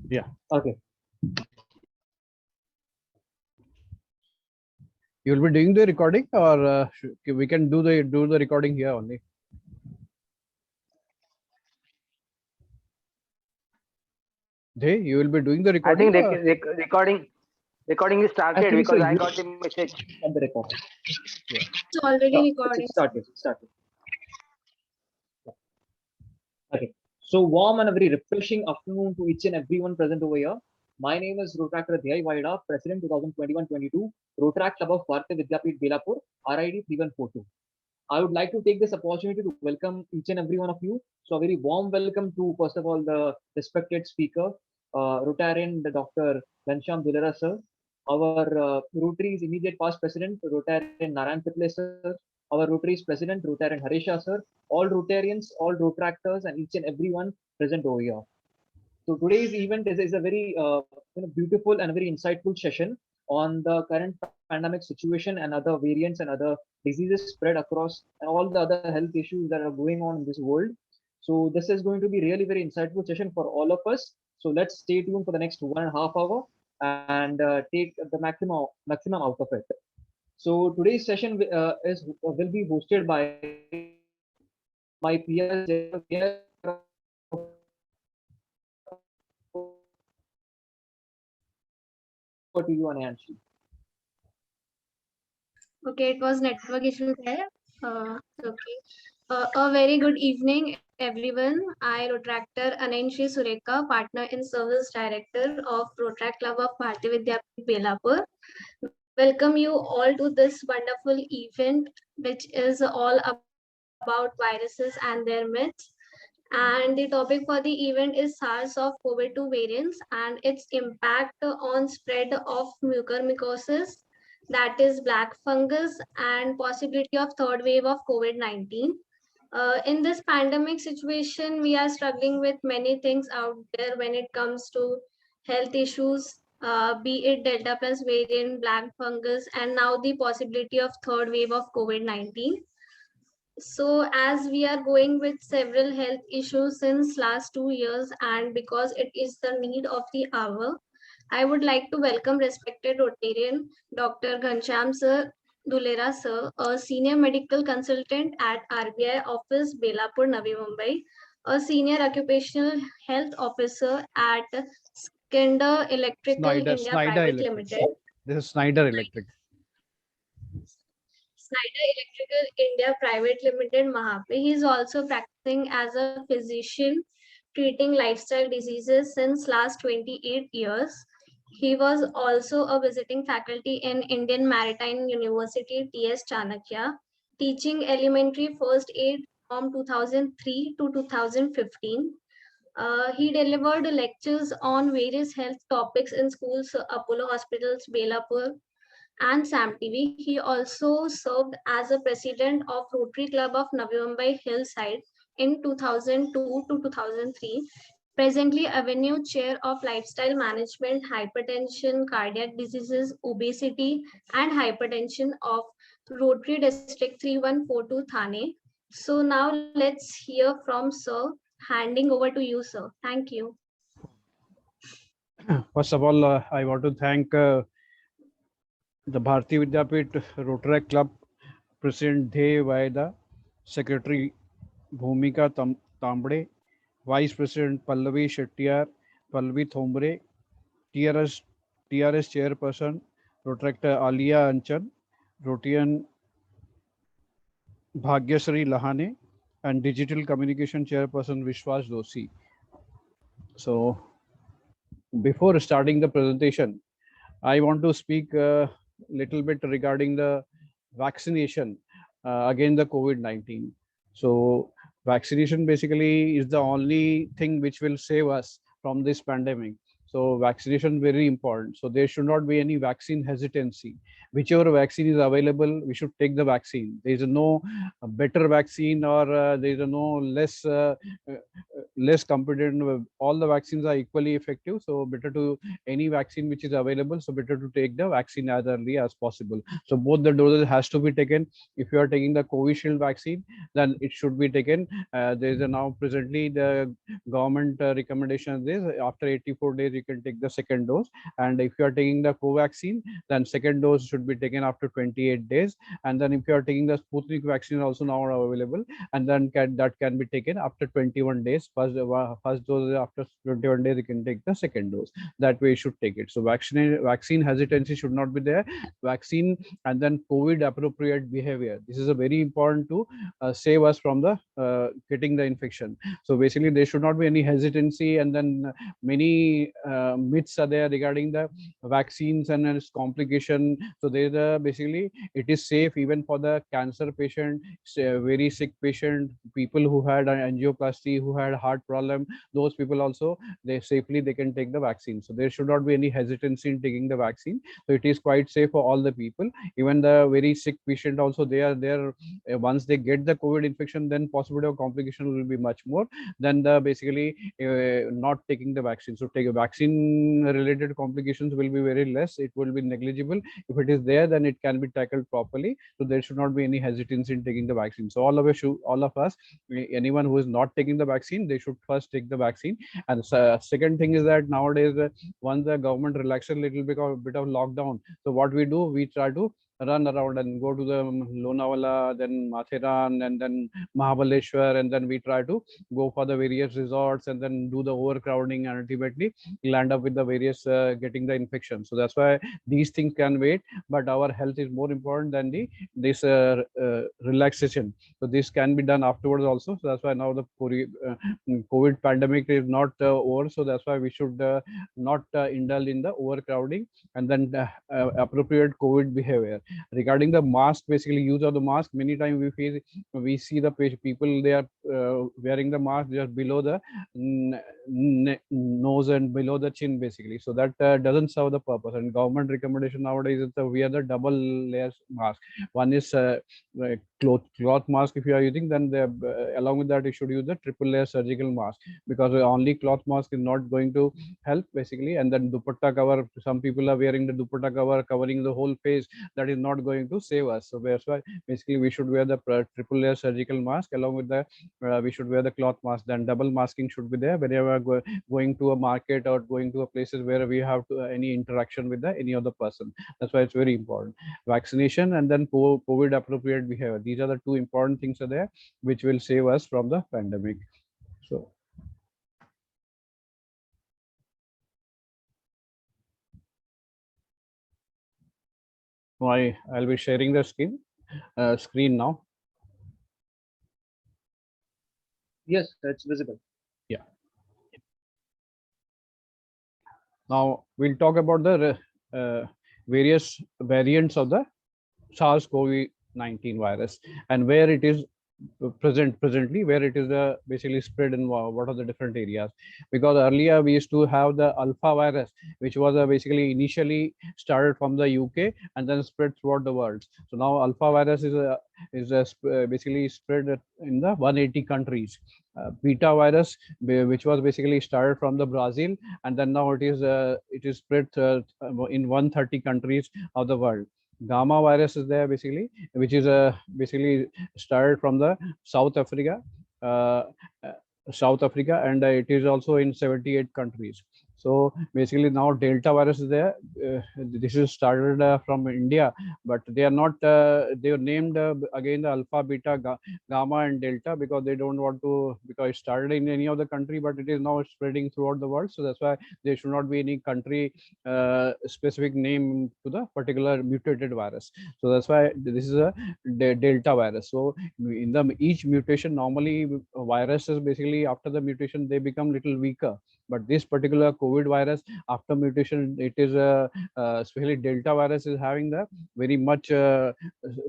Yeah. Okay. You'll be doing the recording, or we can do the recording here only. Hey, you will be doing the I recording. think recording is I started think so. because I You got the message. at the record. Yeah. It's already Yeah, recording. it's started. It's started. Okay. So warm and a very refreshing afternoon to each and everyone present over here. My name is Rotractor Adhyay Vaida, President 2021-22, Rotract Club of Bharatiya Vidyapeeth Belapur, RID 3142. I would like to take this opportunity to welcome each and every one of you. So a very warm welcome to, first of all, the respected speaker, Rotarian Dr. Ghanshyam Dulera sir, our Rotary's immediate past president, Rotarian Narayan Pitle sir, our Rotary's president, Rotarian Harisha sir, all Rotarians, all Rotractors, and each and everyone present over here. So today's event is a very beautiful and very insightful session on the current pandemic situation and other variants and other diseases spread across and all the other health issues that are going on in this world. So this is going to be really very insightful session for all of us. So let's stay tuned for the next 1.5 hours and take the maximum out of it. So today's session will be hosted by my peers. Over to you, Ananshi. Okay, it was network issue there. Okay. A very good evening, everyone. I, Rotractor Ananshi Sureka, Partner in Service Director of Rotract Club of Bharatiya Vidyapeeth Belapur. Welcome you all to this wonderful event, which is all about viruses and their myths. And the topic for the event is SARS-CoV-2 variants and its impact on spread of mucormycosis, that is black fungus, and possibility of third wave of COVID-19. In this pandemic situation, we are struggling with many things out there when it comes to health issues, be it Delta plus variant, black fungus, and now the possibility of third wave of COVID-19. So as we are going with several health issues since last 2 years, and because it is the need of the hour, I would like to welcome respected Rotarian Dr. Ghanshyam sir, Dulera sir, a senior medical consultant at RBI office Belapur, Navi Mumbai, a senior occupational health officer at Schneider Electrical India Private Limited. This is Schneider Electric. Schneider Electrical India Private Limited, Mahape. He is also practicing as a physician treating lifestyle diseases since last 28 years. He was also a visiting faculty in Indian Maritime University, T.S. Chanakya, teaching elementary first aid from 2003 to 2015. He delivered lectures on various health topics in schools, Apollo Hospitals, Belapur, and Sam TV. He also served as a president of Rotary Club of Navi Mumbai Hillside in 2002 to 2003. Presently, Avenue Chair of Lifestyle Management, Hypertension, Cardiac Diseases, Obesity, and Hypertension of Rotary District 3142 Thane. So now let's hear from Sir. Handing over to you, sir. Thank you. First of all, I want to thank the Bharatiya Vidyapeeth Rotary Club President Dhey Vaida, Secretary Bhumika Tambre, Vice President Pallavi Shettiar, Pallavi Thombre, TRS Chairperson Rotractor Alia Anchan, Rotarian Bhagyasri Lahane, and Digital Communication Chairperson Vishwas Doshi. So, before starting the presentation, I want to speak a little bit regarding the vaccination against the COVID-19. So vaccination basically is the only thing which will save us from this pandemic. So vaccination very important. So there should not be any vaccine hesitancy. Whichever vaccine is available, we should take the vaccine. There is no better vaccine, or there is no less competent. All the vaccines are equally effective. So better to any vaccine which is available. So better to take the vaccine as early as possible. So both the doses has to be taken. If you are taking the Covishield vaccine, then it should be taken. There is now presently the government recommendation is after 84 days you can take the second dose. And if you are taking the Covaxin, then second dose should be taken after 28 days. And then if you are taking the Sputnik vaccine also now are available, and then that can be taken after 21 days. First dose after 21 days, you can take the second dose. That way you should take it. So vaccine hesitancy should not be there. Vaccine and then COVID appropriate behavior. This is a very important to save us from the getting the infection. So basically there should not be any hesitancy, and then many myths are there regarding the vaccines and its complication. So there's basically it is safe even for the cancer patient, very sick patient, people who had an angioplasty, who had heart problem, those people also they can take the vaccine. So there should not be any hesitancy in taking the vaccine. So it is quite safe for all the people. Even the very sick patient also, they are there. Once they get the COVID infection, then possibility of complication will be much more than the basically not taking the vaccine. So take a vaccine related complications will be very less. It will be negligible. If it is there, then it can be tackled properly. So there should not be any hesitancy in taking the vaccine. So all of us, anyone who is not taking the vaccine, they should first take the vaccine. And second thing is that nowadays, once the government relaxes a little bit of lockdown, so what we do, we try to run around and go to the Lonavala, then Matheran, and then Mahabaleshwar, and then we try to go for the various resorts and then do the overcrowding, and ultimately land up with the various getting the infection. So that's why these things can wait, but our health is more important than this relaxation. So this can be done afterwards also. So that's why now the COVID pandemic is not over. So that's why we should not indulge in the overcrowding, and then appropriate COVID behavior. Regarding the mask, basically use of the mask, many times we see the people, they are wearing the mask just below the nose and below the chin basically. So that doesn't serve the purpose. And government recommendation nowadays is to wear the double layers mask. One is cloth mask if you are using, then along with that you should use the triple layer surgical mask, because only cloth mask is not going to help basically. And then dupatta cover, some people are wearing the dupatta cover covering the whole face, that is not going to save us. So that's why basically we should wear the triple layer surgical mask, along with the we should wear the cloth mask. Then double masking should be there whenever going to a market or going to a places where we have any interaction with any other person. That's why it's very important. Vaccination and then COVID appropriate behavior. These are the two important things are there which will save us from the pandemic. So I'll be sharing the screen now. Yes, it's visible. Yeah. Now we'll talk about the various variants of the SARS-CoV-19 virus and where it is presently, where it is basically spread in what are the different areas. Because earlier we used to have the alpha virus, which was basically initially started from the UK and then spread throughout the world. So now alpha virus is basically spread in the 180 countries. Beta virus, which was basically started from the Brazil, and then now it is spread in 130 countries of the world. Gamma virus is there basically, which is basically started from the South Africa, and it is also in 78 countries. So basically now Delta virus is there. This is started from India, but they are not, they are named again the Alpha, Beta, Gamma and Delta, because they don't want to, because it started in any other country, but it is now spreading throughout the world. So that's why there should not be any country specific name to the particular mutated virus. So that's why this is a Delta virus. So in each mutation, normally viruses basically after the mutation, they become little weaker. But this particular COVID virus, after mutation, it is especially Delta virus is having the very much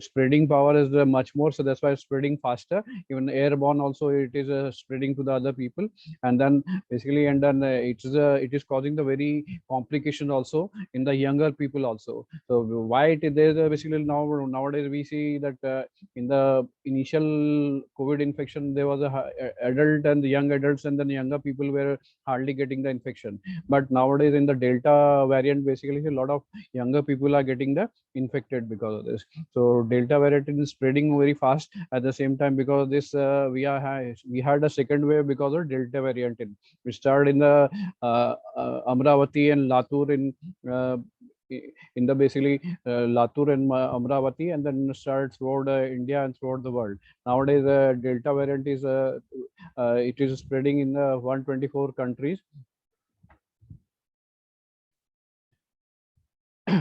spreading power is much more. So that's why it's spreading faster. Even airborne also, it is spreading to the other people, and then basically, and then it is causing the very complication also in the younger people also. So why it is there? Basically nowadays we see that in the initial COVID infection, there was a adult and the young adults, and then younger people were hardly mildly getting the infection. But nowadays in the Delta variant, basically a lot of younger people are getting the infected because of this. So Delta variant is spreading very fast. At the same time, because of this, we had a second wave because of Delta variant. We started in the Amravati and Latur in the basically Latur and Amravati, and then started throughout India and throughout the world. Nowadays, Delta variant is it is spreading in 124 countries.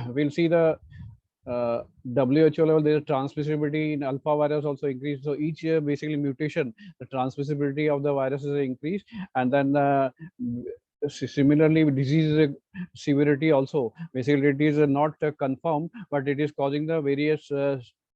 We'll see the WHO level, there is transmissibility in alpha virus also increased. So each year, basically mutation, the transmissibility of the virus is increased, and then similarly disease severity also. Basically, it is not confirmed, but it is causing the various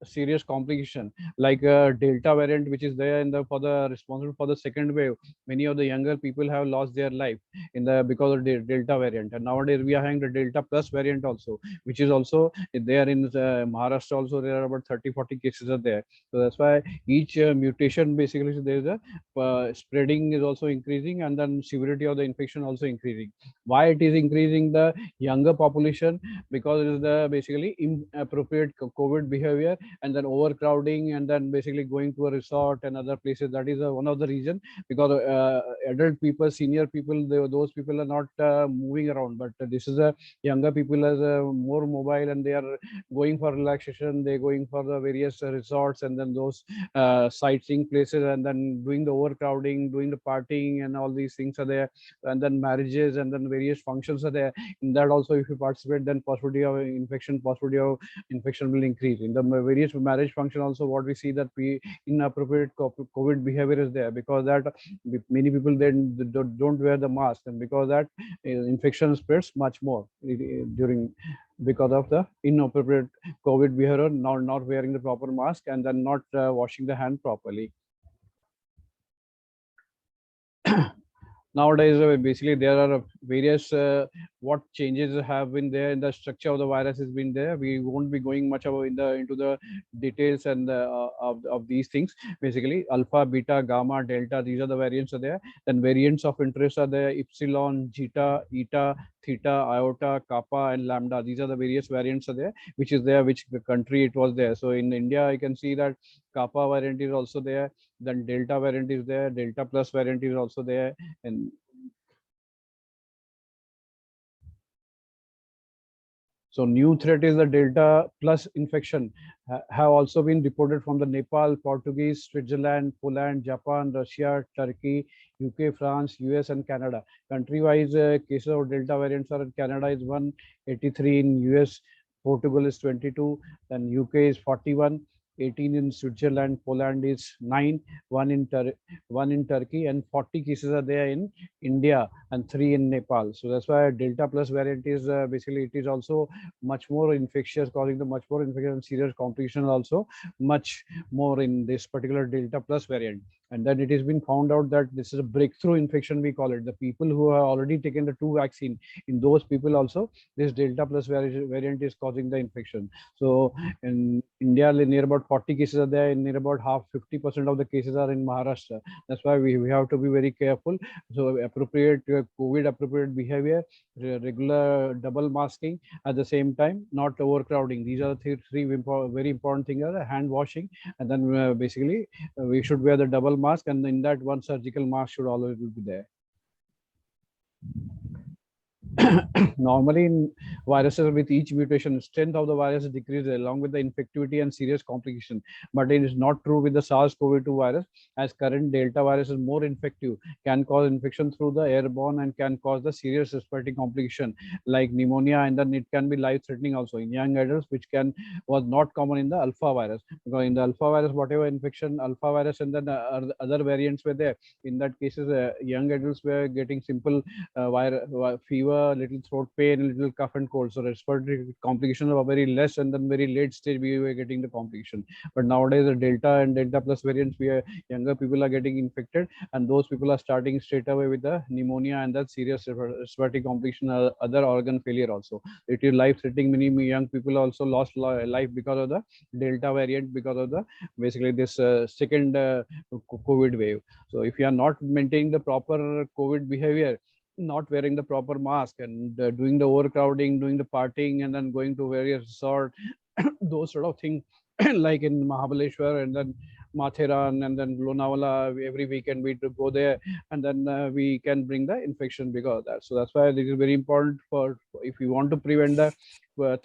serious complication, like Delta variant, which is there in the responsible for the second wave. Many of the younger people have lost their life in the because of the Delta variant, and nowadays we are having the Delta plus variant also, which is also there in Maharashtra. Also, there are about 30-40 cases are there. So that's why each mutation, basically there is a spreading is also increasing, and then severity of the infection also increasing. Why it is increasing the younger population? Because it is the basically inappropriate COVID behavior, and then overcrowding, and then basically going to a resort and other places. That is one of the reason, because adult people, senior people, those people are not moving around, but this is a younger people as more mobile, and they are going for relaxation, they're going for the various resorts, and then those sightseeing places, and then doing the overcrowding, doing the partying, and all these things are there, and then marriages, and then various functions are there. In that also, if you participate, then possibility of infection will increase. In the various marriage function also, what we see that inappropriate COVID behavior is there, because that many people then don't wear the mask, and because that infection spreads much more during, because of the inappropriate COVID behavior, not wearing the proper mask, and then not washing the hand properly. Nowadays, basically there are various what changes have been there in the structure of the virus has been there. We won't be going much into the details and of these things. Basically, alpha, beta, gamma, delta, these are the variants are there. Then variants of interest are there: epsilon, zeta, eta, theta, iota, kappa, and lambda. These are the various variants are there, which is there, which country it was there. So in India, I can see that kappa variant is also there. Then delta variant is there. Delta plus variant is also there. And so new threat is the Delta plus infection have also been reported from the Nepal, Portuguese, Switzerland, Poland, Japan, Russia, Turkey, UK, France, US, and Canada. Country-wise, cases of Delta variants are in Canada is 183, in US, Portugal is 22, then UK is 41, 18 in Switzerland, Poland is 9, 1 in Turkey, and 40 cases are there in India and 3 in Nepal. So that's why Delta plus variant is basically it is also much more infectious, causing the much more infection and serious complications also much more in this particular Delta plus variant. And then it has been found out that this is a breakthrough infection, we call it. The people who have already taken the 2 vaccine, in those people also, this Delta plus variant is causing the infection. So in India, near about 40 cases are there, and near about 50% of the cases are in Maharashtra. That's why we have to be very careful. So appropriate COVID appropriate behavior, regular double masking, at the same time not overcrowding. These are the three very important things: are hand washing, and then basically we should wear the double mask, and in that one surgical mask should always be there. Normally in viruses, with each mutation, strength of the virus decreases along with the infectivity and serious complication. But it is not true with the SARS-CoV-2 virus, as current Delta virus is more infective, can cause infection through the airborne, and can cause the serious respiratory complication like pneumonia, and then it can be life-threatening also in young adults, which was not common in the alpha virus. Because in the alpha virus, whatever infection, alpha virus, and then other variants were there. In that cases, young adults were getting simple fever, little throat pain, little cough and cold. So respiratory complications are very less, and then very late stage we were getting the complication. But nowadays the Delta and Delta plus variants, younger people are getting infected, and those people are starting straight away with the pneumonia and that serious respiratory complication, other organ failure also. It is life-threatening. Many young people also lost life because of the Delta variant, because of the basically this second COVID wave. So if you are not maintaining the proper COVID behavior, not wearing the proper mask and doing the overcrowding, doing the partying, and then going to various resort, those sort of things, like in Mahabaleshwar and then Mathiran and then Lonavala, every weekend we to go there, and then we can bring the infection because of that. So that's why this is very important for if we want to prevent the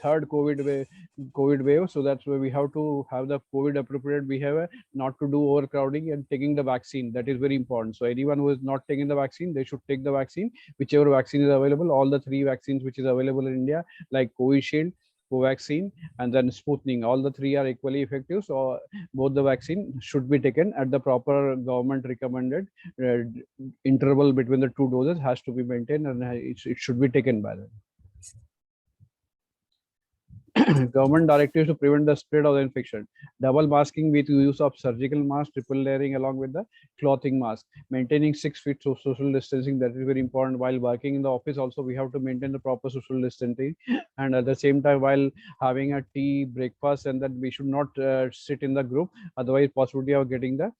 third COVID wave. So that's why we have to have the COVID appropriate behavior, not to do overcrowding and taking the vaccine. That is very important. So anyone who is not taking the vaccine, they should take the vaccine, whichever vaccine is available. All the three vaccines which is available in India, like Covishield, Covaxin, and then Sputnik. All the three are equally effective. So both the vaccine should be taken at the proper government recommended interval between the two doses has to be maintained, and it should be taken by them. Government directives to prevent the spread of the infection. Double masking with use of surgical mask, triple layering along with the clothing mask. Maintaining 6 feet of social distancing, that is very important. While working in the office also, we have to maintain the proper social distancing. And at the same time, while having a tea, breakfast, and that we should not sit in the group. Otherwise, possibility of getting the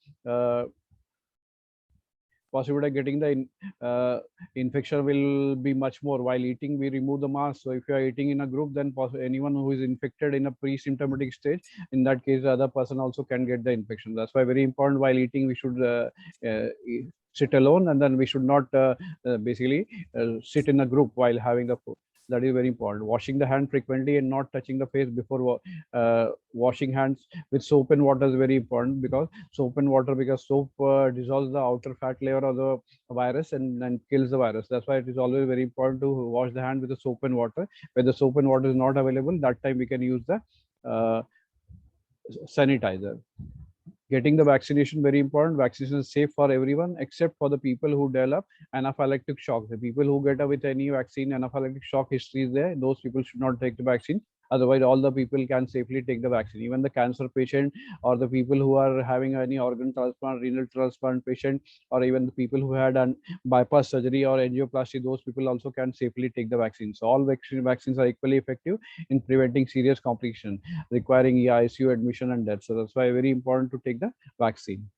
infection will be much more. While eating, we remove the mask. So if you are eating in a group, then anyone who is infected in a pre-symptomatic stage, in that case, the other person also can get the infection. That's why very important. While eating, we should sit alone, and then we should not basically sit in a group while having the food. That is very important. Washing the hand frequently and not touching the face before washing hands with soap and water is very important, because soap dissolves the outer fat layer of the virus and kills the virus. That's why it is always very important to wash the hand with the soap and water. When the soap and water is not available, that time we can use the sanitizer. Getting the vaccination very important. Vaccination is safe for everyone except for the people who develop anaphylactic shock. The people who get with any vaccine, anaphylactic shock history is there. Those people should not take the vaccine. Otherwise, all the people can safely take the vaccine. Even the cancer patient, or the people who are having any organ transplant, renal transplant patient, or even the people who had an bypass surgery or angioplasty, those people also can safely take the vaccine. So all vaccines are equally effective in preventing serious complications requiring ICU admission and death. So that's why very important to take the vaccine.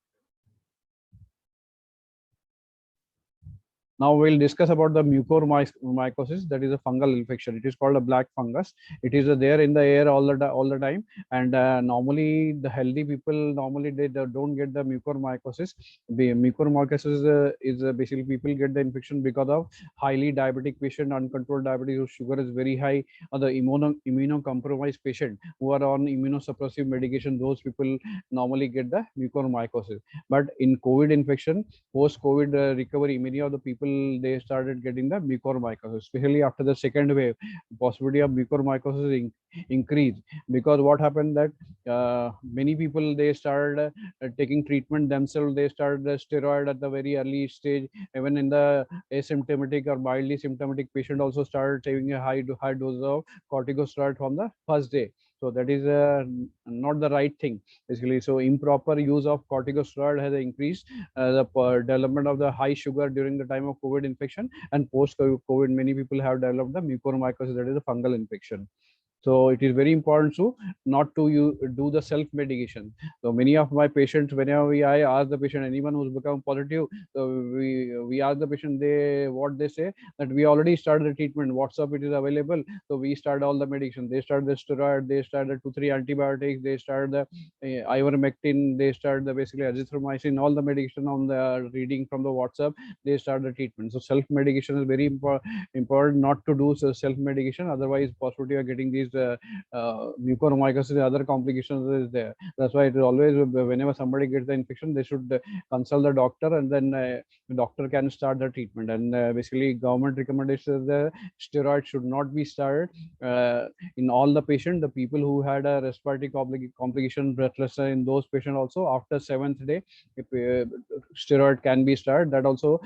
Now we'll discuss about the mucormycosis. That is a fungal infection. It is called a black fungus. It is there in the air all the time, and normally the healthy people they don't get the mucormycosis. The mucormycosis is basically people get the infection because of highly diabetic patient, uncontrolled diabetes, whose sugar is very high, or the immunocompromised patient who are on immunosuppressive medication. Those people normally get the mucormycosis. But in COVID infection, post-COVID recovery, many of the people they started getting the mucormycosis, especially after the second wave. Possibility of mucormycosis increased, because what happened that many people they started taking treatment themselves. They started the steroid at the very early stage. Even in the asymptomatic or mildly symptomatic patient also started taking a high dose of corticosteroid from the first day. So that is not the right thing, basically. So improper use of corticosteroid has increased the development of the high sugar during the time of COVID infection, and post-COVID, many people have developed the mucormycosis, that is a fungal infection. So it is very important to not to do the self-medication. So many of my patients, whenever I ask the patient, anyone who's become positive, so we ask the patient, what they say, that we already started the treatment. WhatsApp it is available. So we start all the medication. They start the steroid, they start the 2-3 antibiotics, they start the ivermectin, they start the basically azithromycin, all the medication on the reading from the WhatsApp, they start the treatment. So self-medication is very important not to do self-medication. Otherwise, possibility of getting these mucormycosis and other complications is there. That's why it is always, whenever somebody gets the infection, they should consult the doctor, and then the doctor can start the treatment. And basically, government recommendation is the steroid should not be started in all the patients. The people who had a respiratory complication, breathlessness, in those patients also after 7th day, if, steroid can be started. That also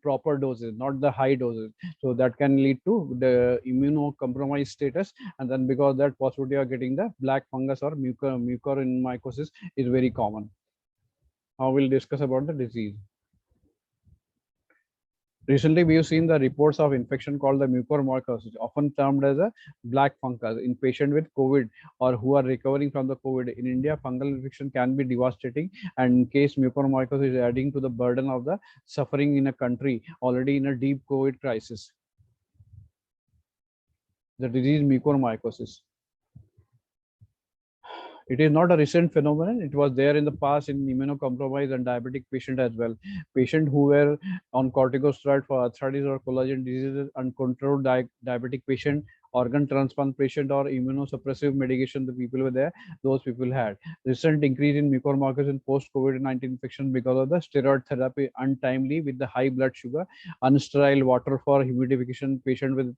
proper doses, not the high doses. So that can lead to the immunocompromised status, and then because that possibility of getting the black fungus or mucormycosis is very common. Now we'll discuss about the disease. Recently, we have seen the reports of infection called the mucormycosis, often termed as a black fungus, in patients with COVID or who are recovering from the COVID. In India, fungal infection can be devastating, and in case mucormycosis is adding to the burden of the suffering in a country already in a deep COVID crisis. The disease mucormycosis. It is not a recent phenomenon. It was there in the past in immunocompromised and diabetic patient as well. Patients who were on corticosteroid for arthritis or collagen diseases, uncontrolled diabetic patient, organ transplant patient, or immunosuppressive medication, the people were there, those people had recent increase in mucormycosis in post-COVID-19 infection because of the steroid therapy, untimely with the high blood sugar, unsterile water for humidification, patient with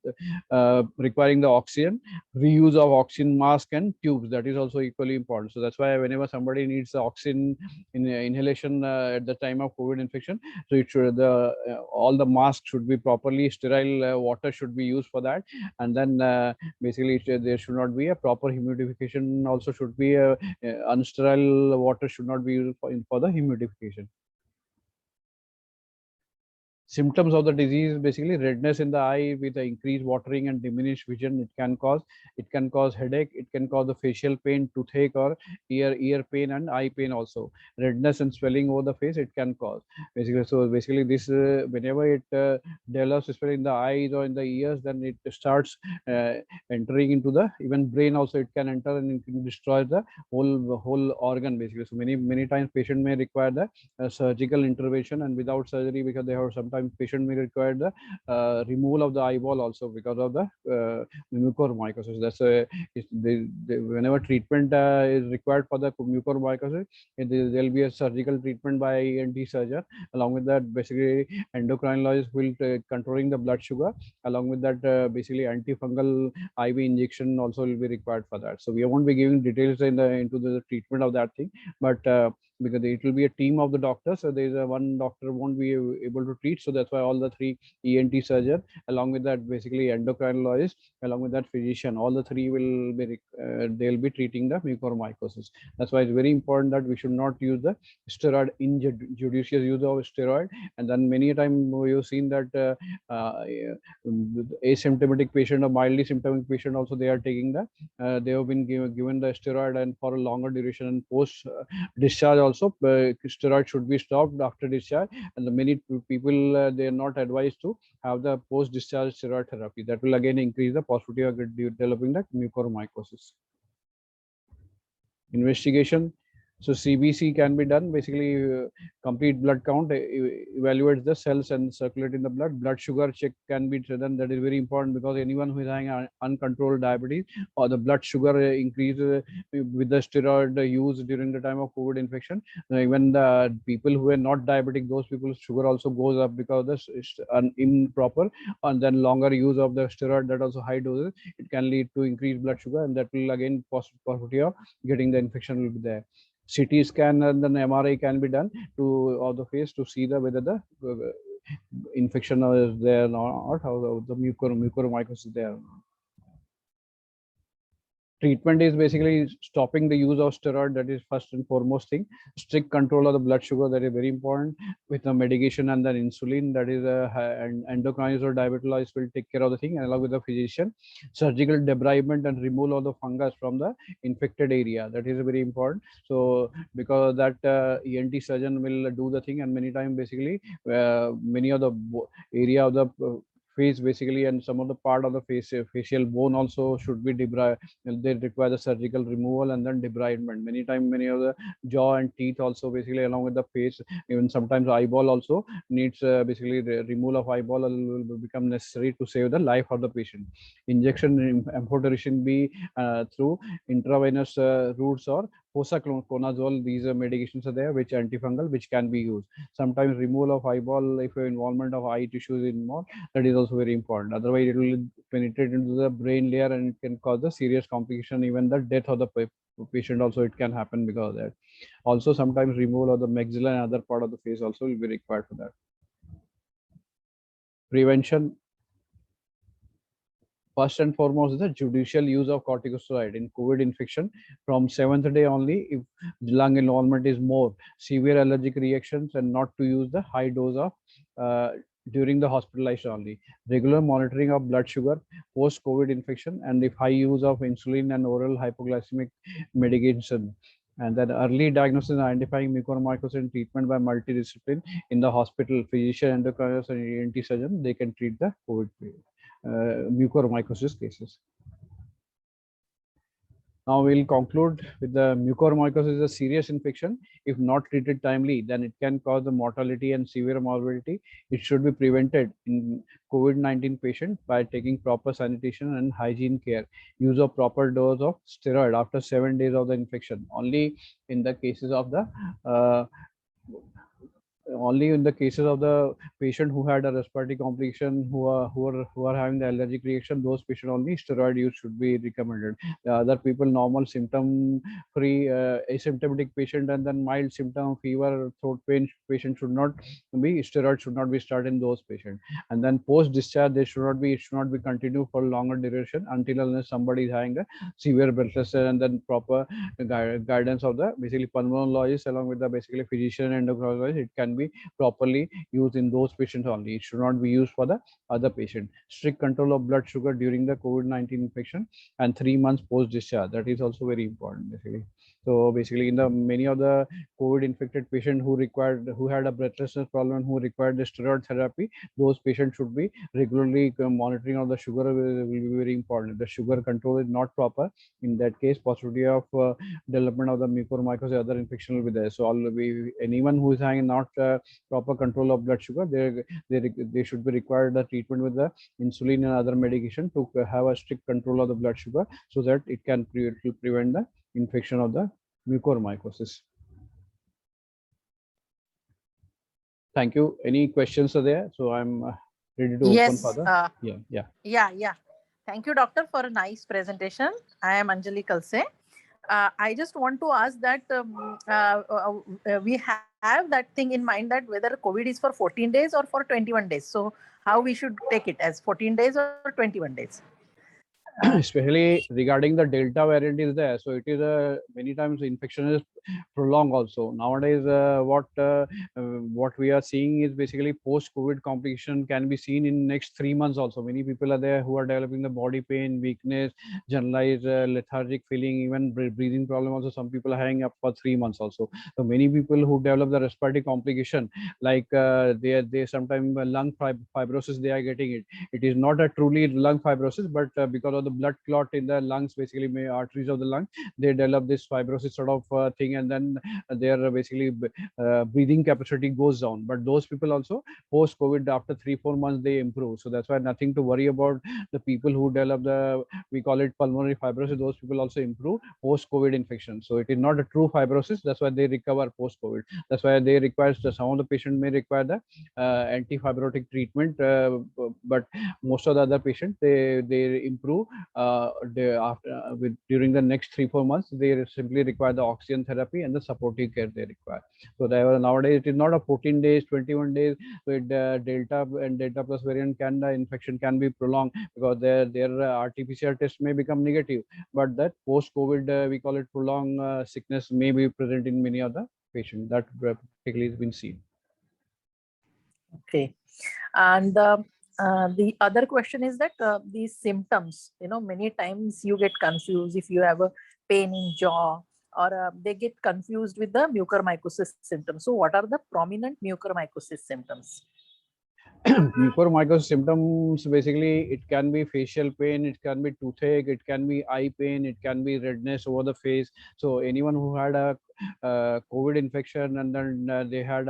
requiring the oxygen, reuse of oxygen mask and tubes, that is also equally important. So that's why whenever somebody needs the oxygen inhalation at the time of COVID infection, so it should all the masks should be properly sterile, water should be used for that, and then basically there should not be a proper humidification, also should be a unsterile water should not be used for the humidification. Symptoms of the disease, basically redness in the eye with the increased watering and diminished vision. It can cause headache, it can cause the facial pain, toothache, or ear pain and eye pain also. Redness and swelling over the face it can cause, basically. So basically this whenever it develops, especially in the eyes or in the ears, then it starts entering into the even brain also. It can enter and it can destroy the whole organ, basically. So many times patient may require the surgical intervention, and without surgery, because they have sometimes patient may require the removal of the eyeball also because of the mucormycosis. That's whenever treatment is required for the mucormycosis, there will be a surgical treatment by ENT surgeon. Along with that, basically endocrinologist will controlling the blood sugar. Along with that, basically antifungal IV injection also will be required for that. So we won't be giving details into the treatment of that thing, but because it will be a team of the doctors, so there is one doctor won't be able to treat. So that's why all the three ENT surgeon, along with that basically endocrinologist, along with that physician, all the three will be they'll be treating the mucormycosis. That's why it's very important that we should not use the steroid, injudicious use of steroid. And then many a time you've seen that asymptomatic patient or mildly symptomatic patient also, they are taking the they have been given the steroid and for a longer duration, and post discharge also steroid should be stopped after discharge. And the many people they are not advised to have the post discharge steroid therapy. That will again increase the possibility of developing the mucormycosis. Investigation. So CBC can be done, basically complete blood count, evaluates the cells and circulate in the blood. Blood sugar check can be done. That is very important, because anyone who is having uncontrolled diabetes or the blood sugar increase with the steroid use during the time of COVID infection, even the people who are not diabetic, those people's sugar also goes up because of this improper and then longer use of the steroid, that also high doses, it can lead to increased blood sugar, and that will again possibility of getting the infection will be there. CT scan and then MRI can be done of the face to see whether the infection is there or not, how the mucormycosis is there. Treatment is basically stopping the use of steroid. That is first and foremost thing. Strict control of the blood sugar, that is very important, with the medication and then insulin. That is and endocrinologist or diabetologist will take care of the thing, and along with the physician. Surgical debridement and removal of the fungus from the infected area, that is very important. So because that ENT surgeon will do the thing, and many times basically many of the area of the face basically, and some of the part of the face, facial bone also should be debrided. They require the surgical removal and then debridement. Many times many of the jaw and teeth also, basically along with the face, even sometimes eyeball also needs basically the removal of eyeball will become necessary to save the life of the patient. Injection amphotericin B through intravenous routes or posaconazole. These medications are there which antifungal, which can be used. Sometimes removal of eyeball if involvement of eye tissues is involved, that is also very important. Otherwise it will penetrate into the brain layer and it can cause a serious complication, even the death of the patient also it can happen because of that. Also sometimes removal of the maxilla and other part of the face also will be required for that. Prevention. First and foremost is the judicial use of corticosteroid in COVID infection from 7th day only. If lung involvement is more, severe allergic reactions, and not to use the high dose of during the hospitalization only. Regular monitoring of blood sugar post-COVID infection, and if high use of insulin and oral hypoglycemic medication. And then early diagnosis and identifying mucormycosis and treatment by multidiscipline in the hospital, physician, endocrinologist, and ENT surgeon, they can treat the COVID mucormycosis cases. Now we'll conclude with the mucormycosis is a serious infection. If not treated timely, then it can cause the mortality and severe morbidity. It should be prevented in COVID-19 patient by taking proper sanitation and hygiene care. Use of proper dose of steroid after 7 days of the infection. Only in the cases of the patient who had a respiratory complication, who are having the allergic reaction, those patients only steroid use should be recommended. The other people, normal symptom free asymptomatic patient and then mild symptom fever, throat pain patient should not be started in those patients. And then post discharge, it should not be continued for longer duration until unless somebody is having a severe breathlessness, and then proper guidance of the basically pulmonologist along with the basically physician and endocrinologist, it can be properly used in those patients only. It should not be used for the other patient. Strict control of blood sugar during the COVID-19 infection and 3 months post discharge. That is also very important basically. So basically in the many of the COVID infected patient who had a breathlessness problem, who required the steroid therapy, those patients should be regularly monitoring of the sugar will be very important. If the sugar control is not proper, in that case possibility of development of the mucormycosis, other infection will be there. So anyone who is having not proper control of blood sugar, they should be required the treatment with the insulin and other medication to have a strict control of the blood sugar, so that it can prevent the infection of the mucormycosis. Thank you. Any questions are there? So I'm ready to open for the yeah. Thank you, doctor, for a nice presentation. I am Anjali Kalse. I just want to ask that we have that thing in mind that whether COVID is for 14 days or for 21 days. So how we should take it, as 14 days or 21 days? Especially regarding the Delta variant is there, so it is many times the infection is prolonged also. Nowadays what we are seeing is basically post-COVID complication can be seen in next 3 months also. Many people are there who are developing the body pain, weakness, generalized lethargic feeling, even breathing problem also. Some people are having up for 3 months also. So many people who develop the respiratory complication, like they sometimes lung fibrosis, they are getting it. It is not a truly lung fibrosis, but because of the blood clot in the lungs, basically arteries of the lung, they develop this fibrosis sort of thing, and then their basically breathing capacity goes down. But those people also post COVID, after 3-4 months, they improve. So that's why nothing to worry about. The people who develop we call it pulmonary fibrosis, those people also improve post COVID infection. So it is not a true fibrosis. That's why they recover post COVID. That's why they require, some of the patient may require the anti-fibrotic treatment, but most of the other patients, they improve during the next 3-4 months. They simply require the oxygen therapy and the supportive care they require. So nowadays it is not a 14 days, 21 days. So Delta and Delta plus variant the infection can be prolonged, because their RT-PCR test may become negative, but that post-COVID we call it prolonged sickness may be present in many of the patients. That practically has been seen. Okay, and the other question is that these symptoms, many times you get confused if you have a pain in jaw, or they get confused with the mucormycosis symptoms. So what are the prominent mucormycosis symptoms? Mucormycosis symptoms, basically it can be facial pain, it can be toothache, it can be eye pain, it can be redness over the face. So anyone who had a COVID infection, and then they have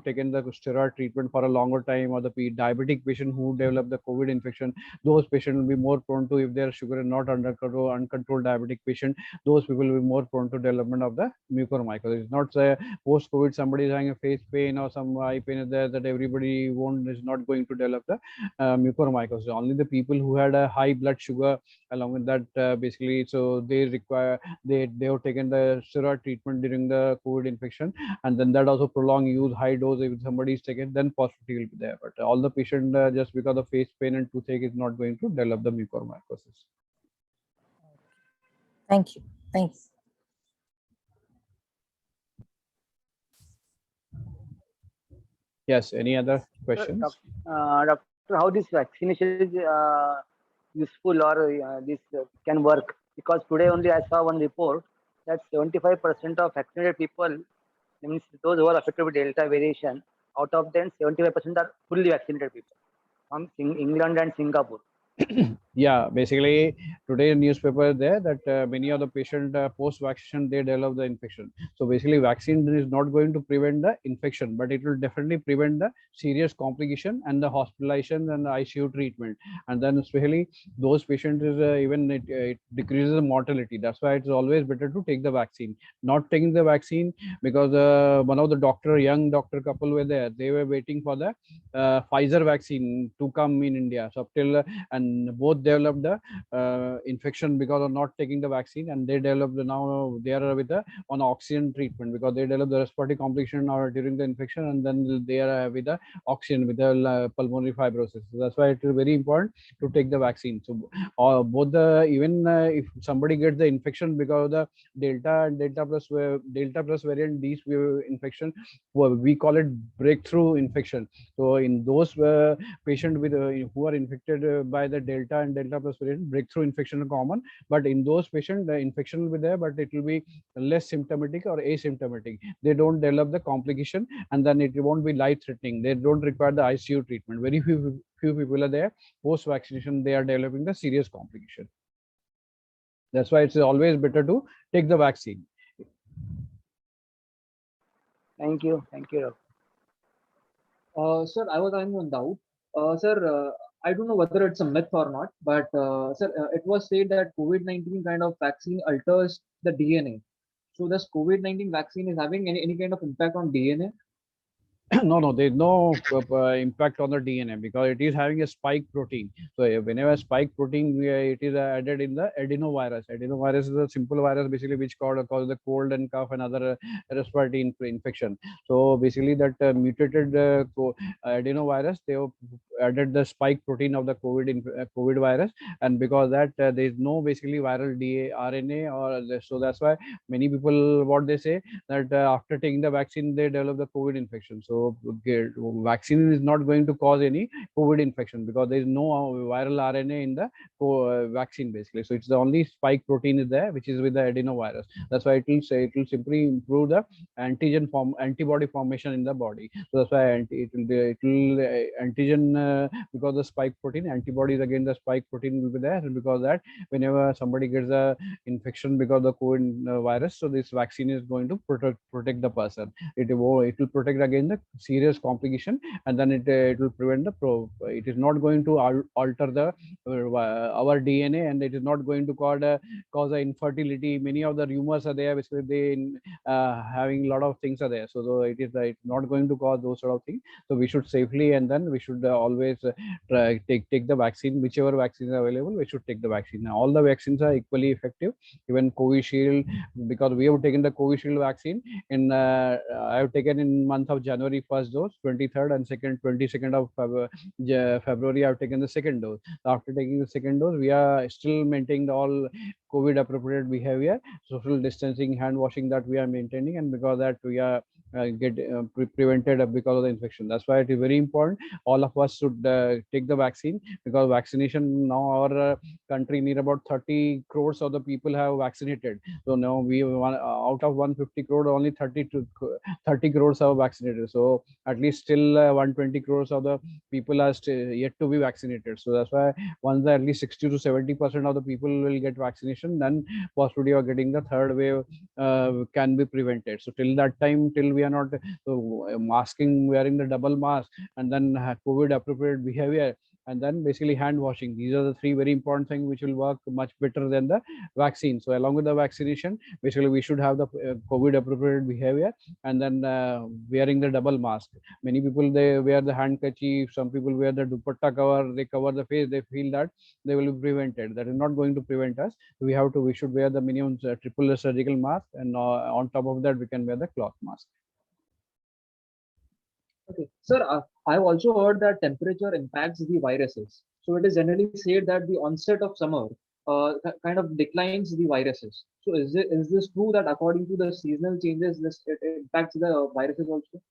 taken the steroid treatment for a longer time, or the diabetic patient who developed the COVID infection, those patients will be more prone to, if their sugar is not under control, uncontrolled diabetic patient, those people will be more prone to development of the mucormycosis. It's not say post COVID somebody is having a face pain or some eye pain is there, that everybody is not going to develop the mucormycosis. Only the people who had a high blood sugar, along with that basically, so they have taken the steroid treatment during the COVID infection, and then that also prolonged use, high dose, if somebody is taken, then possibility will be there. But all the patient just because of face pain and toothache is not going to develop the mucormycosis. Thank you. Thanks. Yes. Any other questions? Doctor, how this vaccination is useful or this can work? Because today only I saw one report that 75% of vaccinated people, means those who are affected with Delta variation, out of them 75% are fully vaccinated people from England and Singapore. Yeah, basically today newspaper there that many of the patient post vaccination they develop the infection. So basically vaccine is not going to prevent the infection, but it will definitely prevent the serious complication and the hospitalization and the ICU treatment. And then especially those patients is even it decreases the mortality. That's why it's always better to take the vaccine. Not taking the vaccine because one of the young doctor couple were there, they were waiting for the Pfizer vaccine to come in India. So up till and both developed the infection because of not taking the vaccine, and they developed now they are with the on oxygen treatment because they developed the respiratory complication or during the infection, and then they are with the oxygen with the pulmonary fibrosis. So that's why it is very important to take the vaccine. So both the even if somebody gets the infection because of the delta and delta plus variant, these infection, we call it breakthrough infection. So in those patient with who are infected by the delta and delta plus variant, breakthrough infection are common. But in those patients, the infection will be there, but it will be less symptomatic or asymptomatic. They don't develop the complication, and then it won't be life threatening. They don't require the ICU treatment. Very few people are there post vaccination. They are developing the serious complication. That's why it's always better to take the vaccine. Thank you, Doctor. Sir, I was having one doubt. Sir, I don't know whether it's a myth or not, but sir, it was said that COVID-19 kind of vaccine alters the DNA. So this COVID-19 vaccine is having any kind of impact on DNA? No, there's no impact on the DNA because it is having a spike protein. So whenever spike protein, it is added in the adenovirus. Adenovirus is a simple virus basically which causes the cold and cough and other respiratory infection. So basically that mutated adenovirus, they have added the spike protein of the COVID virus, and because that there is no basically viral RNA so that's why many people what they say that after taking the vaccine they develop the COVID infection. So vaccine is not going to cause any COVID infection because there is no viral RNA in the vaccine basically. So it's the only spike protein is there which is with the adenovirus. That's why it will simply improve the antibody formation in the body. So that's why it will antigen because the spike protein antibodies against the spike protein will be there, and because that whenever somebody gets a infection because of the COVID virus, so this vaccine is going to protect the person. It will protect against the serious complication, and then it will prevent the it is not going to alter the our DNA, and it is not going to cause a infertility. Many of the rumors are there, basically they having a lot of things are there. So it is it's not going to cause those sort of things. So we should safely, and then we should always try take the vaccine, whichever vaccine is available. We should take the vaccine. Now, all the vaccines are equally effective. Even Covishield, because we have taken the Covishield vaccine in I have taken in month of January first dose, 23rd, and 22nd of February I have taken the second dose. After taking the second dose, we are still maintaining all COVID appropriate behavior, social distancing, hand washing that we are maintaining, and because that we are prevented because of the infection. That's why it is very important. All of us should take the vaccine, because vaccination now our country near about 30 crores of the people have vaccinated. So now we out of 150 crore, only 30 crores are vaccinated. So at least still 120 crores of the people are yet to be vaccinated. So that's why once at least 60 to 70% of the people will get vaccination, then possibility of getting the third wave can be prevented. So till that time, till we are not masking, wearing the double mask, and then COVID appropriate behavior, and then basically hand washing. These are the three very important things which will work much better than the vaccine. So along with the vaccination, basically we should have the COVID appropriate behavior, and then wearing the double mask. Many people, they wear the handkerchief, some people wear the dupatta cover, they cover the face, they feel that they will be prevented. That is not going to prevent us. We should wear the minimum triple surgical mask, and on top of that we can wear the cloth mask. Okay, sir, I've also heard that temperature impacts the viruses. So it is generally said that the onset of summer kind of declines the viruses. So is this true that according to the seasonal changes, it impacts the viruses also?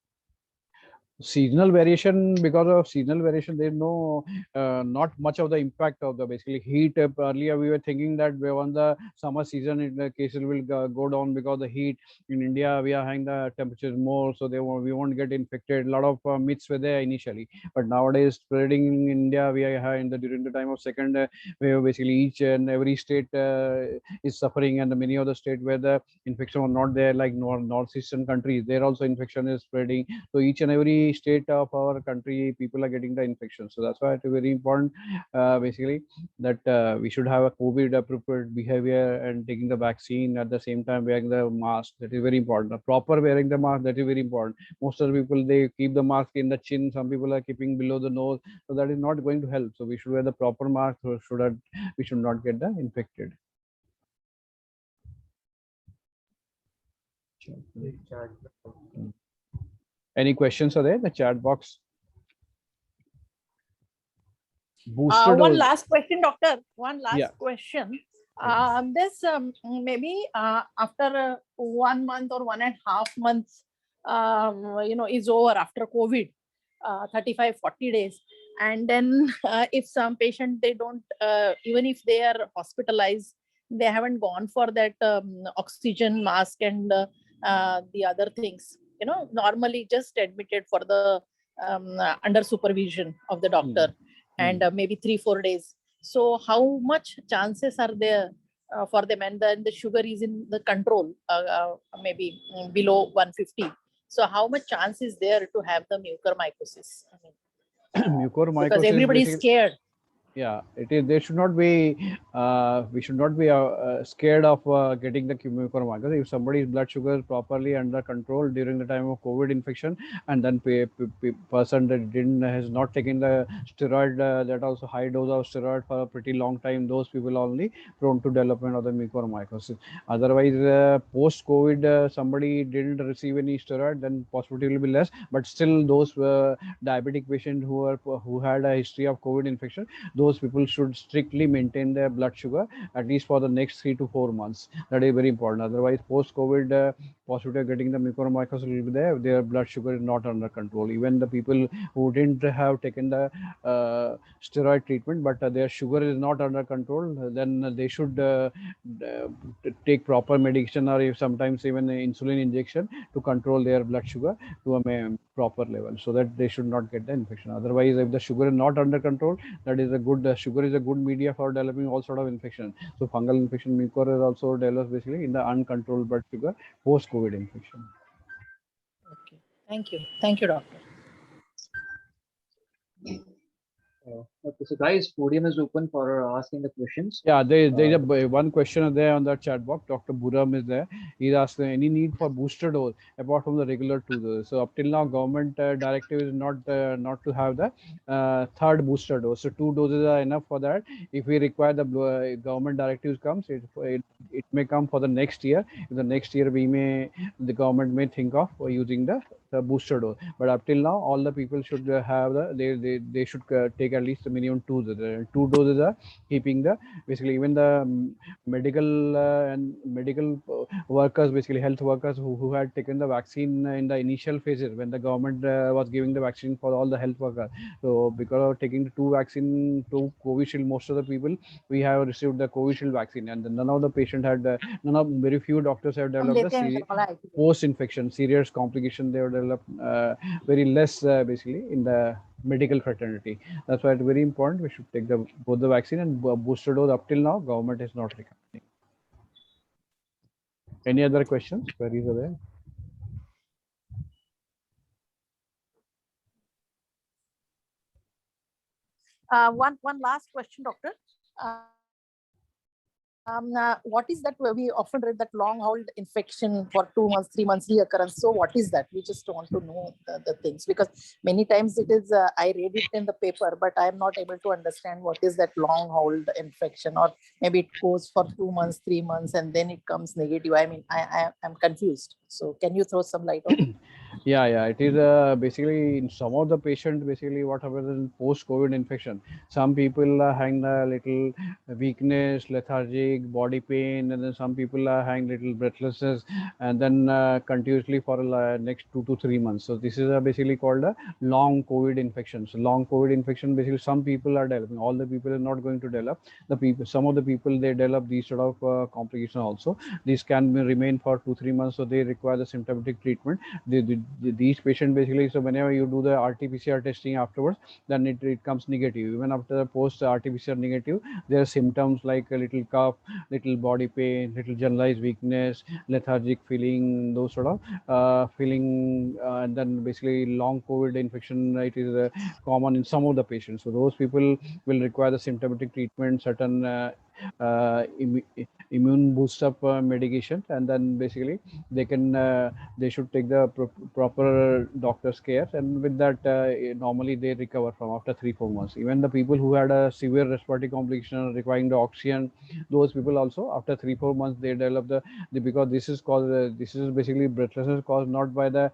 Seasonal variation, because of seasonal variation, there's no not much of the impact of the basically heat. Earlier we were thinking that on the summer season the cases will go down because the heat in India we are having the temperatures more, so we won't get infected. A lot of myths were there initially, but nowadays spreading in India, we are having during the time of second wave, basically each and every state is suffering, and many of the states where the infection was not there, like northeastern countries, there also infection is spreading. So each and every state of our country, people are getting the infection. So that's why it's very important, basically, that we should have a COVID appropriate behavior and taking the vaccine at the same time wearing the mask. That is very important. The proper wearing the mask, that is very important. Most of the people, they keep the mask in the chin. Some people are keeping below the nose. So that is not going to help. So we should wear the proper mask so that we should not get the infected. Any questions are there in the chat box? Booster One dose. last question, doctor. One last Yeah. question. Yeah. This maybe after 1 month or 1.5 months, is over after COVID, 35-40 days. And then if some patient, they don't, even if they are hospitalized, they haven't gone for that oxygen mask and the other things, normally just admitted for the under supervision of the doctor. And maybe 3-4 days. So how much chances are there for them? And then the sugar is in the control, maybe below 150. So how much chance is there to have the mucormycosis? Mucormycosis, because everybody is scared. Yeah, it is. There should not be. We should not be scared of getting the mucormycosis. If somebody's blood sugar is properly under control during the time of COVID infection, and then person that has not taken the steroid, that also high dose of steroid for a pretty long time, those people are only prone to development of the mucormycosis. Otherwise, post COVID, somebody didn't receive any steroid, then possibility will be less. But still, those diabetic patients who had a history of COVID infection, those people should strictly maintain their blood sugar at least for the next 3 to 4 months. That is very important. Otherwise, post-COVID, possibility of getting the mucormycosis will be there. Their blood sugar is not under control. Even the people who didn't have taken the steroid treatment, but their sugar is not under control, then they should take proper medication, or if sometimes even insulin injection to control their blood sugar to a proper level, so that they should not get the infection. Otherwise, if the sugar is not under control, that is a good sugar is a good media for developing all sort of infection. So fungal infection, mucor is also develops basically in the uncontrolled blood sugar post COVID infection. Okay, thank you, doctor. Okay, so guys, podium is open for asking the questions. Yeah, there's one question there on the chat box. Dr. Buram is there. He's asking any need for booster dose apart from the regular 2 doses. So up till now, government directive is not to have the third booster dose. So 2 doses are enough for that. If we require the government directives comes, it may come for the next year. In the next year, the government may think of using the booster dose. But up till now, all the people should have they should take at least a minimum 2 doses. 2 doses are keeping the basically even the medical and medical workers, basically health workers who had taken the vaccine in the initial phases when the government was giving the vaccine for all the health workers. So because of taking the 2 vaccine to Covishield, most of the people we have received the Covishield vaccine, and none of the patient had very few doctors have developed the post-infection serious complication. They have developed very less basically in the medical fraternity. That's why it's very important we should take both the vaccine and booster dose. Up till now, government is not recommending. Any other questions? Queries are there? One last question, doctor. What is that? We often read that long hauled infection for 2 months, 3 months reoccurrence. So what is that? We just want to know the things, because many times it is I read it in the paper, but I am not able to understand what is that long hauled infection, or maybe it goes for 2 months, 3 months, and then it comes negative. I mean, I am confused. So can you throw some light on it? Yeah. It is basically in some of the patients, basically what happens in post-COVID infection. Some people are having a little weakness, lethargic, body pain, and then some people are having little breathlessness, and then continuously for next 2 to 3 months. So this is basically called a long COVID infection. So long COVID infection, basically some people are developing. All the people are not going to develop. The people, some of the people they develop these sort of complications also. These can remain for 2 3 months, so they require the symptomatic treatment. These patients basically, so whenever you do the RT-PCR testing afterwards, then it comes negative. Even after the post RT-PCR negative, there are symptoms like a little cough, little body pain, little generalized weakness, lethargic feeling, those sort of feeling, and then basically long COVID infection. It is common in some of the patients. So those people will require the symptomatic treatment, certain uh, immu- immune boost up medication, and then basically they can they should take the proper doctor's care, and with that normally they recover from after 3 4 months. Even the people who had a severe respiratory complication requiring the oxygen, those people also after 3 4 months they develop because this is caused this is basically breathlessness caused not by the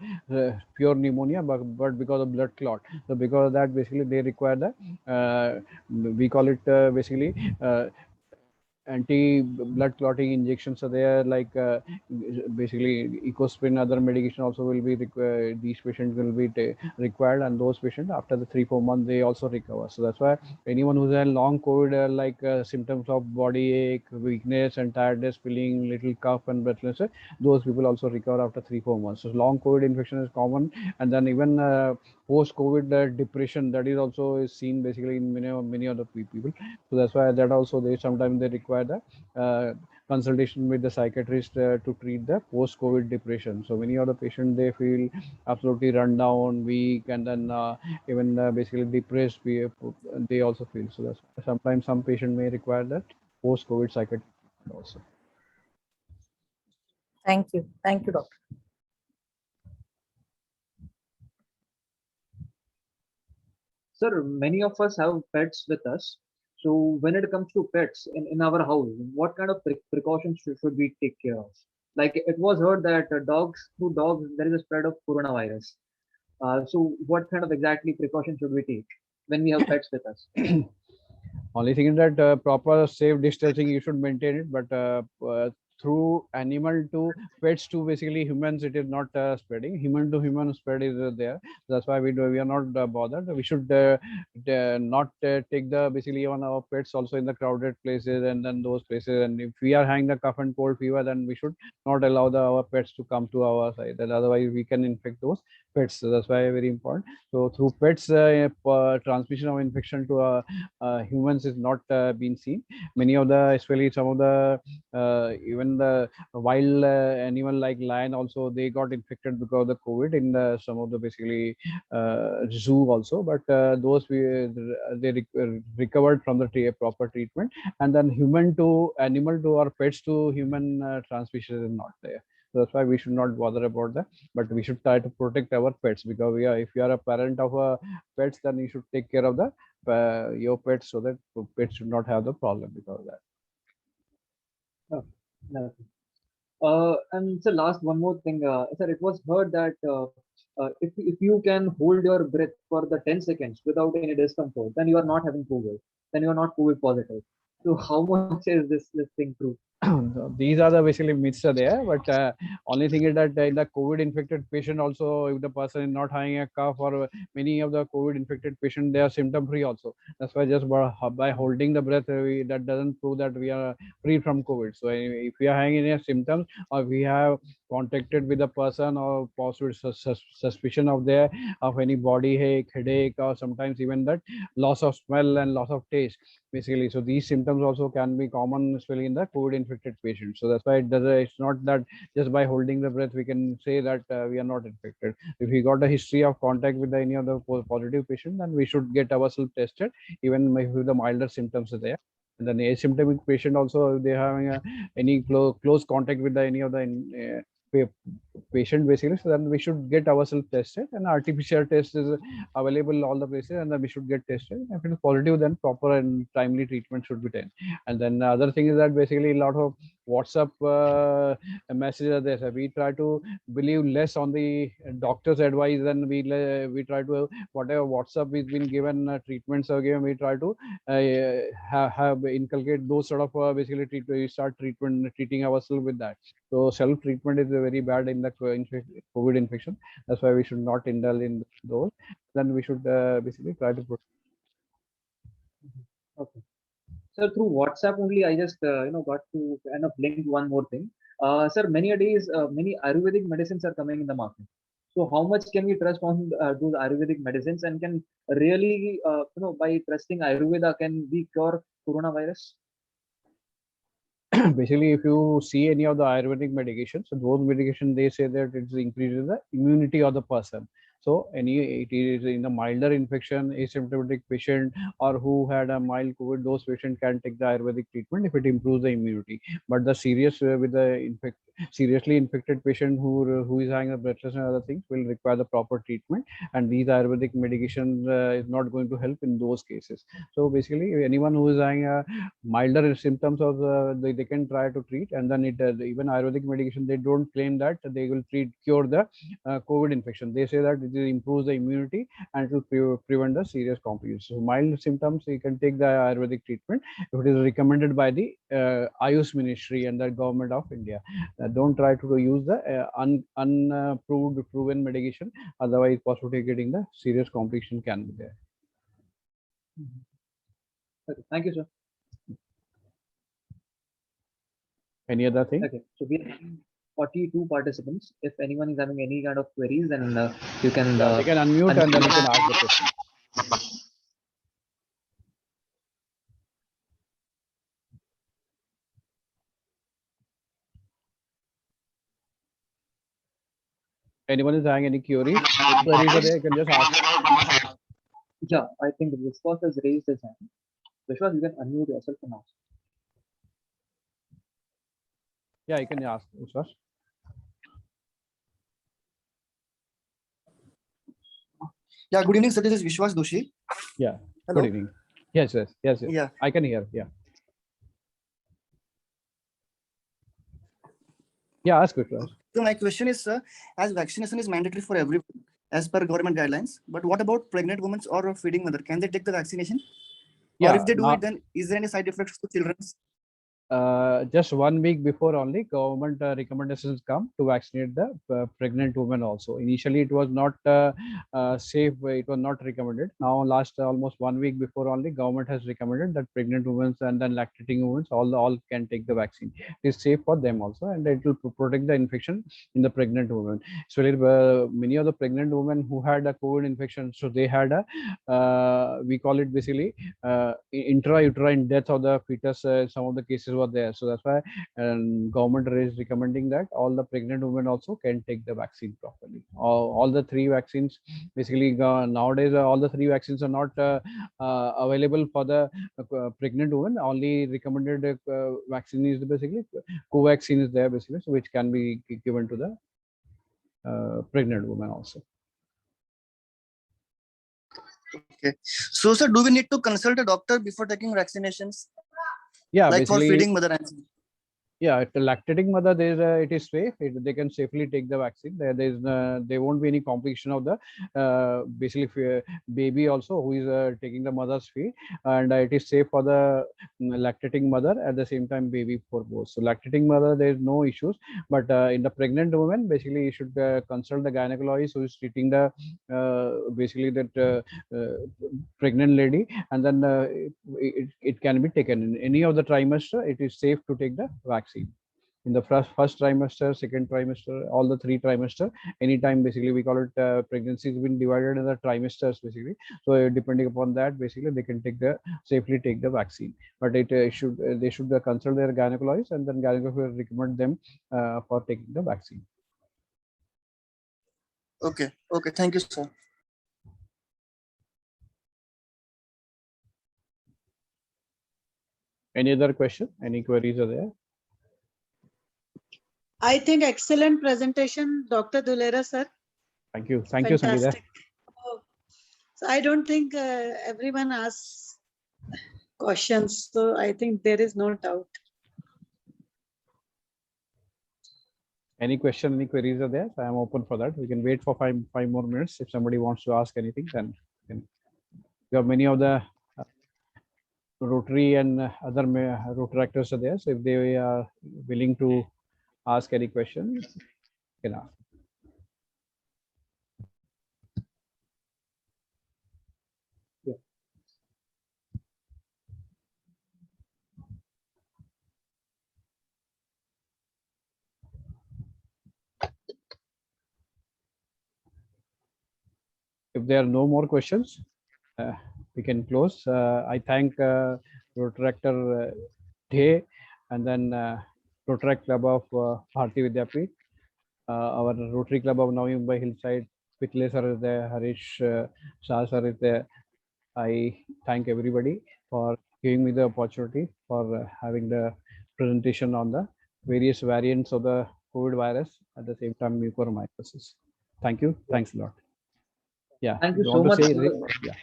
pure pneumonia, but because of blood clot. So because of that, basically they require the we call it basically anti blood clotting injections are there, like basically ecosprin, other medication also will be required. These patients will be required, and those patients after the 3 4 months they also recover. So that's why anyone who's had long COVID, like symptoms of body ache, weakness and tiredness, feeling little cough and breathlessness, those people also recover after 3 4 months. So long COVID infection is common, and then even post-COVID depression, that is also is seen basically in many other people. So that's why that also they sometimes they require the consultation with the psychiatrist to treat the post-COVID depression. So many of the patients they feel absolutely run down, weak, and then even basically depressed. They also feel. So that's why sometimes some patient may require that post-COVID psychiatric also. Thank you. Thank you, doctor. Sir, many of us have pets with us. So when it comes to pets in our house, what kind of precautions should we take care of? Like it was heard that through dogs, there is a spread of coronavirus. So what kind of exactly precautions should we take when we have pets with us? Only thing is that proper safe distancing you should maintain it, but through animal to pets to basically humans, it is not spreading. Human to human spread is there. That's why we are not bothered. We should not take the basically even our pets also in the crowded places and then those places. And if we are having the cough and cold fever, then we should not allow our pets to come to our side. Then otherwise we can infect those pets. So that's why very important. So through pets, transmission of infection to humans is not being seen. Many of the, especially some of the even the wild animal like lion also, they got infected because of the COVID in some of the basically zoo also. But those recovered from the proper treatment, and then human to animal to or pets to human transmission is not there. So that's why we should not bother about that, but we should try to protect our pets, because if you are a parent of a pets, then you should take care of the your pets, so that pets should not have the problem because of that. No, no. And so last one more thing, sir, it was heard that if you can hold your breath for the 10 seconds without any discomfort, then you are not having COVID. Then you are not COVID positive. So how much is this thing true? These are the basically myths are there, but only thing is that in the COVID infected patient also, if the person is not having a cough, or many of the COVID infected patient, they are symptom free also. That's why just by holding the breath, that doesn't prove that we are free from COVID. So if we are having any symptoms, or we have contacted with a person or possible suspicion of any body ache, headache, or sometimes even that loss of smell and loss of taste, basically. So these symptoms also can be common, especially in the COVID infected patients. So that's why it's not that just by holding the breath we can say that we are not infected. If we got a history of contact with any of the positive patient, then we should get ourselves tested, even if the milder symptoms are there. And then asymptomatic patient also, if they having any close contact with any of the patient, basically, so then we should get ourselves tested, and RT-PCR test is available all the places, and then we should get tested. If it is positive, then proper and timely treatment should be done. And then the other thing is that basically a lot of WhatsApp messages are there. So we try to believe less on the doctor's advice, and we try to, whatever WhatsApp is been given, treatments are given, we try to have inculcate those sort of basically treating ourselves with that. So self treatment is very bad in the COVID infection. That's why we should not indulge in those. Then we should basically try to protect. Okay. So through WhatsApp only, I just got to kind of link one more thing. Sir, many a days, many Ayurvedic medicines are coming in the market. So how much can we trust on those Ayurvedic medicines, and can really, by trusting Ayurveda, can we cure coronavirus? Basically, if you see any of the Ayurvedic medications, so those medications, they say that it increases the immunity of the person. So it is in a milder infection, asymptomatic patient, or who had a mild COVID, those patients can take the Ayurvedic treatment if it improves the immunity. But the serious with the seriously infected patient who is having a breathlessness and other things will require the proper treatment, and these Ayurvedic medication is not going to help in those cases. So basically, anyone who is having a milder symptoms of they can try to treat, and then even Ayurvedic medication, they don't claim that they will cure the COVID infection. They say that it improves the immunity and it will prevent the serious complications. So mild symptoms, you can take the Ayurvedic treatment if it is recommended by the Ayush Ministry and the government of India. Don't try to use the proven medication, otherwise possibly getting the serious complication can be there. Okay, thank you, sir. Any other thing? Okay, so we have 42 participants. If anyone is having any kind of queries, then you can. They can unmute and then you can ask the question. Anyone is having any queries? Queries are there, you can just ask. Yeah, I think Vishwas has raised his hand. Vishwas, you can unmute yourself and ask. Yeah, you can ask, Vishwas. Yeah, good evening, sir. This is Vishwas Doshi. Yeah, Hello? good evening. Yes. Yeah. I can hear. Yeah, ask Vishwas. So my question is, sir, as vaccination is mandatory for everyone as per government guidelines, but what about pregnant women or feeding mother? Can they take the vaccination? Yeah, or if they do it, then is there any side effects to children? Just 1 week before only government recommendations come to vaccinate the pregnant women also. Initially it was not safe, it was not recommended. Now last almost 1 week before only government has recommended that pregnant women and then lactating women all can take the vaccine. It is safe for them also, and it will protect the infection in the pregnant women. So many of the pregnant women who had a COVID infection, so they had a we call it basically intrauterine death of the fetus. Some of the cases were there, so that's why government is recommending that all the pregnant women also can take the vaccine properly. All the 3 vaccines basically nowadays all the 3 vaccines are not available for the pregnant women. Only recommended vaccine is basically Covaxin is there basically, so which can be given to the pregnant women also. Okay. So, sir, do we need to consult a doctor before taking vaccinations? Yeah, like for feeding mother and yeah, the lactating mother, it is safe. They can safely take the vaccine. There won't be any complication of the basically baby also who is taking the mother's feed, and it is safe for the lactating mother, at the same time baby, for both. So lactating mother, there is no issues, but in the pregnant woman, basically you should consult the gynecologist who is treating the basically that pregnant lady, and then it can be taken in any of the trimester. It is safe to take the vaccine in the first trimester, second trimester, all the 3 trimester. Anytime basically we call it pregnancy has been divided in the trimesters basically. So depending upon that, basically they can safely take the vaccine. But they should consult their gynecologist, and then gynecologist will recommend them for taking the vaccine. Okay. Thank you, sir. Any other question? Any queries are there? I think excellent presentation, Dr. Dhulera, sir. Thank you, Sangeeta. So I don't think everyone asks questions, so I think there is no doubt. Any question, any queries are there? I am open for that. We can wait for five more minutes. If somebody wants to ask anything, then you have many of the Rotary and other Rotaractors are there. So if they are willing to ask any question, you can ask. If there are no more questions, we can close. I thank Rotaractor Day and then Rotaract Club of Bharati Vidyapeeth, our Rotary Club of Navi Mumbai Hillside, Pitle sir is there, Harish Shah sir is there. I thank everybody for giving me the opportunity for having the presentation on the various variants of the COVID virus, at the same time mucormycosis. Thank you. Thanks a lot. Yeah. Thank you so want to much. say Sir. yeah.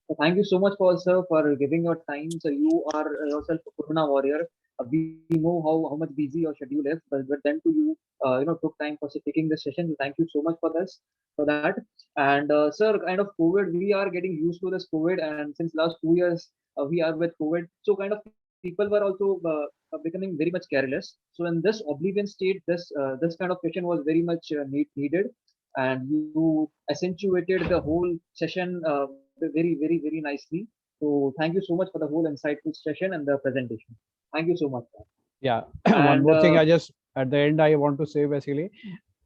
So thank you so much, sir, for giving your time. So you are yourself a Corona warrior. We know how much busy your schedule is, but then to you, took time for taking this session. Thank you so much for that. And sir, kind of COVID, we are getting used to this COVID, and since last 2 years we are with COVID, so kind of people were also becoming very much careless. So in this oblivion state, this kind of session was very much needed, and you accentuated the whole session very nicely. So thank you so much for the whole insightful session and the presentation. Thank you so much. Yeah. One more thing, I just at the end I want to say basically,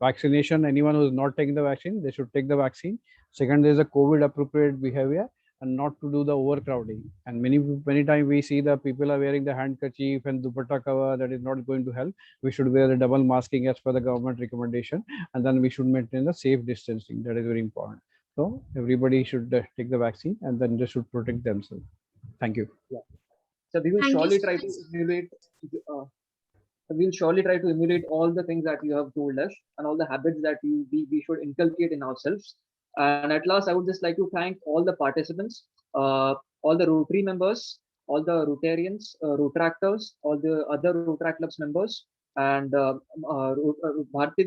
vaccination. Anyone who is not taking the vaccine, they should take the vaccine. Second, there is a COVID appropriate behavior and not to do the overcrowding. And many times we see that people are wearing the handkerchief and dupatta cover. That is not going to help. We should wear the double masking as per the government recommendation, and then we should maintain the safe distancing. That is very important. So everybody should take the vaccine, and then they should protect themselves. Thank you. Yeah. So we will Thank you surely so try much. to emulate. We'll surely try to emulate all the things that you have told us and all the habits that we should inculcate in ourselves. And at last, I would just like to thank all the participants, all the Rotary members, all the Rotarians, Rotaractors, all the other Rotaract Clubs members, and Bharati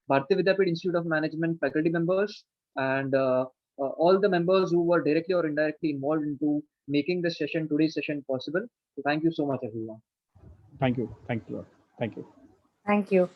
Vidyapeeth Institute of Management faculty members, and all the members who were directly or indirectly involved into making this session, today's session, possible. So thank you so much, everyone. Thank you. Thank you. Thank you. Thank you.